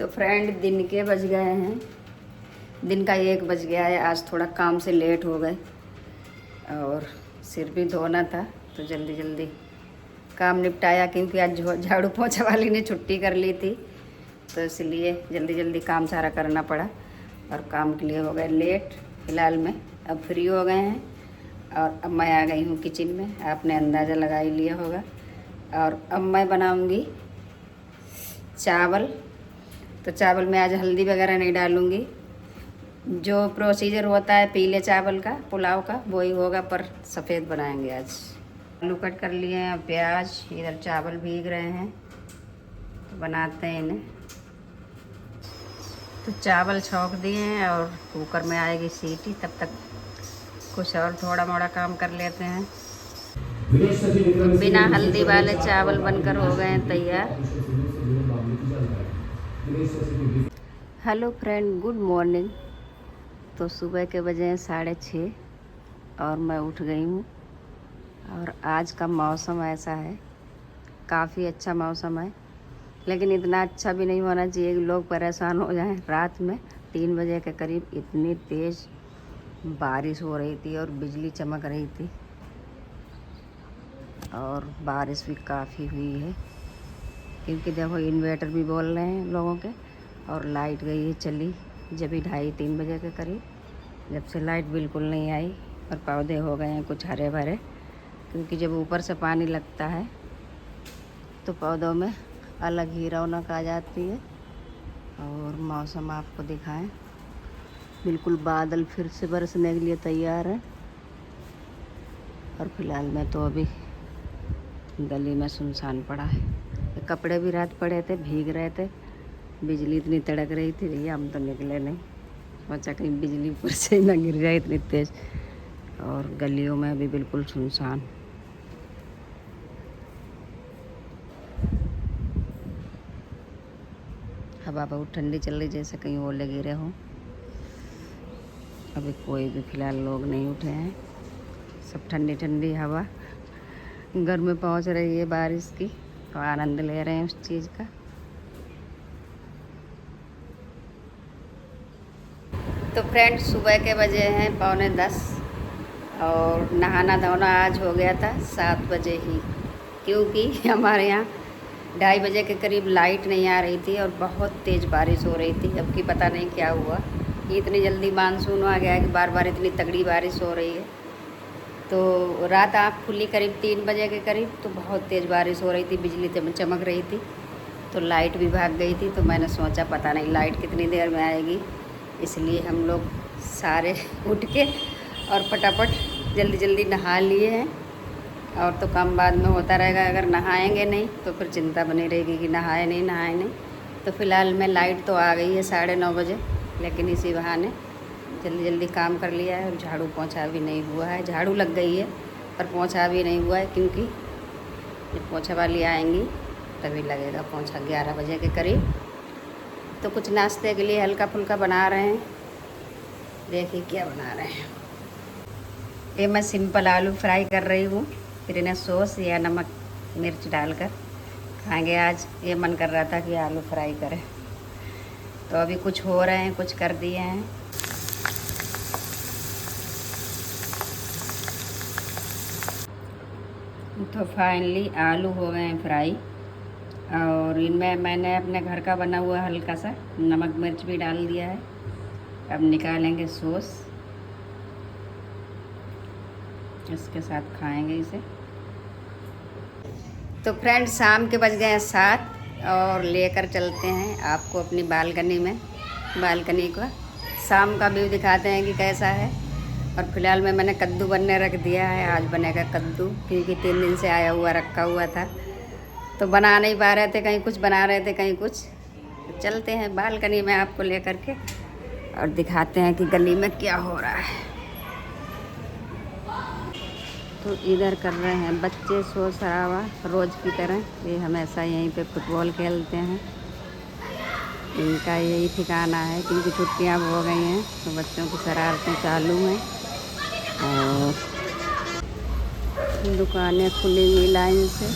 तो फ्रेंड दिन के बज गए हैं, दिन का 1 बज गया है। आज थोड़ा काम से लेट हो गए और सिर भी धोना था तो जल्दी जल्दी काम निपटाया, क्योंकि आज झाड़ू पोछा वाली ने छुट्टी कर ली थी, तो इसलिए जल्दी जल्दी काम सारा करना पड़ा और काम के लिए हो गए लेट। फ़िलहाल में अब फ्री हो गए हैं और अब मैं आ गई हूँ किचन में। आपने अंदाज़ा लगा ही लिया होगा। और अब मैं बनाऊँगी चावल। तो चावल में आज हल्दी वगैरह नहीं डालूँगी, जो प्रोसीजर होता है पीले चावल का पुलाव का वही होगा, पर सफ़ेद बनाएंगे आज। आलू कट कर लिए हैं, प्याज, इधर चावल भीग रहे हैं, तो बनाते हैं इन्हें। तो चावल छौंक दिए हैं और कुकर में आएगी सीटी, तब तक कुछ और थोड़ा मोड़ा काम कर लेते हैं। बिना हल्दी वाले चावल बनकर हो गए हैं तैयार। Hello friend, good morning. तो सुबह के बजे हैं 6:30 और मैं उठ गई हूँ। और आज का मौसम ऐसा है, काफ़ी अच्छा मौसम है, लेकिन इतना अच्छा भी नहीं होना चाहिए कि लोग परेशान हो जाएं। रात में 3 बजे के करीब इतनी तेज़ बारिश हो रही थी और बिजली चमक रही थी और बारिश भी काफ़ी हुई है, क्योंकि देखो इन्वर्टर भी बोल रहे हैं लोगों के। और लाइट गई है, चली जब 2:30-3 बजे के करीब, जब से लाइट बिल्कुल नहीं आई। और पौधे हो गए हैं कुछ हरे भरे, क्योंकि जब ऊपर से पानी लगता है तो पौधों में अलग ही रौनक आ जाती है। और मौसम आपको दिखाएं, बिल्कुल बादल फिर से बरसने के लिए तैयार है। और फिलहाल में तो अभी गली में सुनसान पड़ा है। कपड़े भी रात पड़े थे, भीग रहे थे, बिजली इतनी तड़क रही थी, भैया हम तो निकले नहीं, सोचा कहीं बिजली ऊपर से ना गिर जाए, इतनी तेज़। और गलियों में भी बिल्कुल सुनसान। हवा बहुत ठंडी चल रही, जैसे कहीं ओले गिरे हों। अभी कोई भी फ़िलहाल लोग नहीं उठे हैं, सब ठंडी ठंडी हवा घर में पहुंच रही है बारिश की, तो आनंद ले रहे हैं उस चीज़ का। तो फ्रेंड, सुबह के बजे हैं 9:45 और नहाना धोना आज हो गया था 7 बजे ही, क्योंकि हमारे यहाँ 2:30 बजे के करीब लाइट नहीं आ रही थी और बहुत तेज़ बारिश हो रही थी। अब की पता नहीं क्या हुआ कि इतनी जल्दी मानसून आ गया है कि बार बार इतनी तगड़ी बारिश हो रही है। तो रात आँख खुली करीब 3 बजे के करीब, तो बहुत तेज़ बारिश हो रही थी, बिजली चमक रही थी, तो लाइट भी भाग गई थी। तो मैंने सोचा पता नहीं लाइट कितनी देर में आएगी, इसलिए हम लोग सारे उठ के और फटाफट जल्दी जल्दी नहा लिए हैं। और तो काम बाद में होता रहेगा, अगर नहाएंगे नहीं तो फिर चिंता बनी रहेगी कि नहाए नहीं। तो फ़िलहाल में लाइट तो आ गई है 9:30 बजे, लेकिन इसी बहाने जल्दी जल्दी काम कर लिया है। और झाड़ू पोंछा भी नहीं हुआ है, झाड़ू लग गई है पर पोंछा भी नहीं हुआ है, क्योंकि जब पोंछा वाली आएंगी तभी लगेगा पोंछा 11 बजे के करीब। तो कुछ नाश्ते के लिए हल्का फुल्का बना रहे हैं, देखिए क्या बना रहे हैं। ये मैं सिंपल आलू फ्राई कर रही हूँ, फिर इन्हें सॉस या नमक मिर्च डालकर खाएंगे। आज ये मन कर रहा था कि आलू फ्राई करें, तो अभी कुछ हो रहे हैं, कुछ कर दिए हैं। तो फाइनली आलू हो गए हैं फ्राई, और इनमें मैंने अपने घर का बना हुआ हल्का सा नमक मिर्च भी डाल दिया है। अब निकालेंगे सॉस, इसके साथ खाएंगे इसे। तो फ्रेंड, शाम के बज गए हैं 7 और लेकर चलते हैं आपको अपनी बालकनी का शाम का व्यू दिखाते हैं कि कैसा है। और फिलहाल में मैंने कद्दू बनने रख दिया है, आज बनेगा कद्दू, क्योंकि 3 दिन से आया हुआ रखा हुआ था, तो बना नहीं पा रहे थे, कहीं कुछ बना रहे थे कहीं कुछ। तो चलते हैं बालकनी में आपको लेकर के और दिखाते हैं कि गली में क्या हो रहा है। तो इधर कर रहे हैं बच्चे शोर शराबा रोज़ की तरह, ये हमेशा यहीं पे फुटबॉल खेलते हैं, इनका यही ठिकाना है, क्योंकि छुट्टियां हो गई हैं तो बच्चों की शरारतें चालू हैं। और दुकानें खुली हुई लाइन से,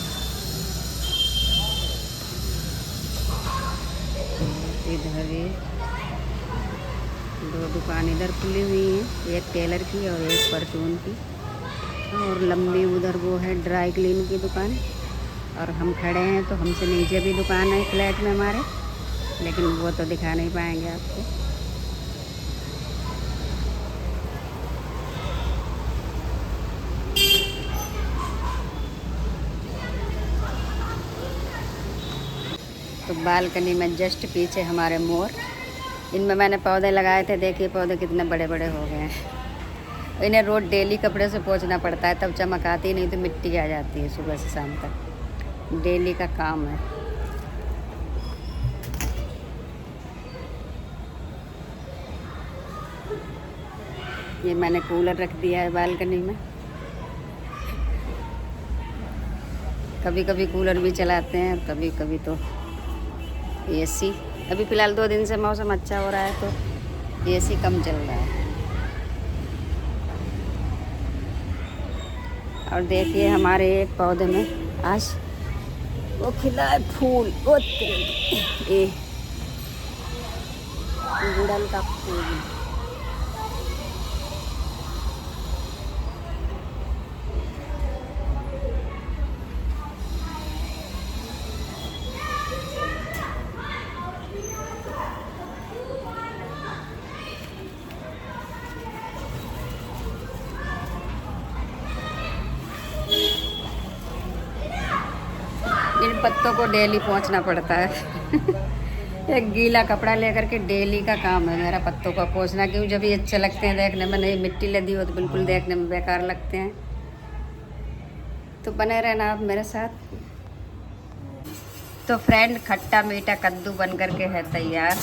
इधर ये 2 दुकान इधर खुली हुई हैं, एक टेलर की और एक परचून की, और लंबी उधर वो है ड्राई क्लीन की दुकान। और हम खड़े हैं तो हमसे नीचे भी दुकान है फ्लैट में हमारे, लेकिन वो तो दिखा नहीं पाएंगे आपको। तो बालकनी में जस्ट पीछे हमारे मोर, इनमें मैंने पौधे लगाए थे, देखिए पौधे कितने बड़े बड़े हो गए हैं। इन्हें रोज़ डेली कपड़े से पोंछना पड़ता है, तब चमक आती, नहीं तो मिट्टी आ जाती है सुबह से शाम तक। डेली का काम है। ये मैंने कूलर रख दिया है बालकनी में, कभी कभी कूलर भी चलाते हैं, कभी कभी तो एसी। अभी फ़िलहाल 2 दिन से मौसम अच्छा हो रहा है तो एसी कम चल रहा है। और देखिए हमारे एक पौधे में आज वो खिला है फूल, ये गुड़हल का फूल। इन पत्तों को डेली पोंछना पड़ता है। एक गीला कपड़ा लेकर के डेली का काम है मेरा पत्तों का पोंछना, क्यों जब ये अच्छे लगते हैं देखने में, नहीं मिट्टी लदी हो तो बिल्कुल देखने में बेकार लगते हैं। तो बने रहना आप मेरे साथ। तो फ्रेंड, खट्टा मीठा कद्दू बन करके है तैयार।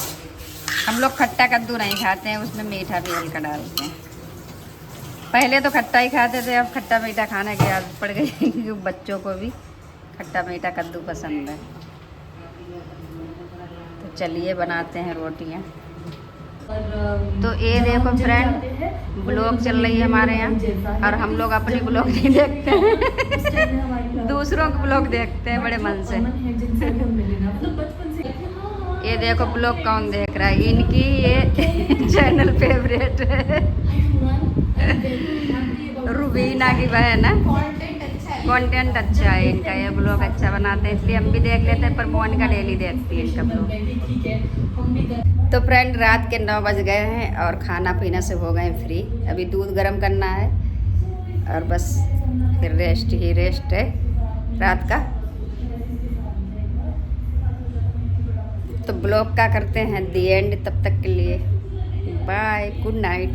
हम लोग खट्टा कद्दू नहीं खाते हैं, उसमें मीठा भी हल्का डालते हैं। पहले तो खट्टा ही खाते थे, अब खट्टा मीठा खाने की आदत पड़ गई क्योंकि बच्चों को भी खट्टा मीठा कद्दू पसंद है। तो चलिए बनाते हैं रोटियां। तो ये देखो फ्रेंड, ब्लॉग चल रही है हमारे यहाँ, और हम लोग अपनी ब्लॉग नहीं देखते हैं, दूसरों के ब्लॉग देखते हैं बड़े मन से। ये देखो ब्लॉग कौन देख रहा है, इनकी ये चैनल फेवरेट है, रुबीना की बहन है। कंटेंट अच्छा है इनका, ये ब्लॉग अच्छा बनाते हैं, इसलिए हम भी देख लेते हैं, पर मोनिका डेली देखती है इनका ब्लॉग। तो फ्रेंड, रात के 9 बज गए हैं और खाना पीना से हो गए फ्री। अभी दूध गर्म करना है और बस फिर रेस्ट ही रेस्ट है रात का। तो ब्लॉग का करते हैं दी एंड, तब तक के लिए बाय, गुड नाइट।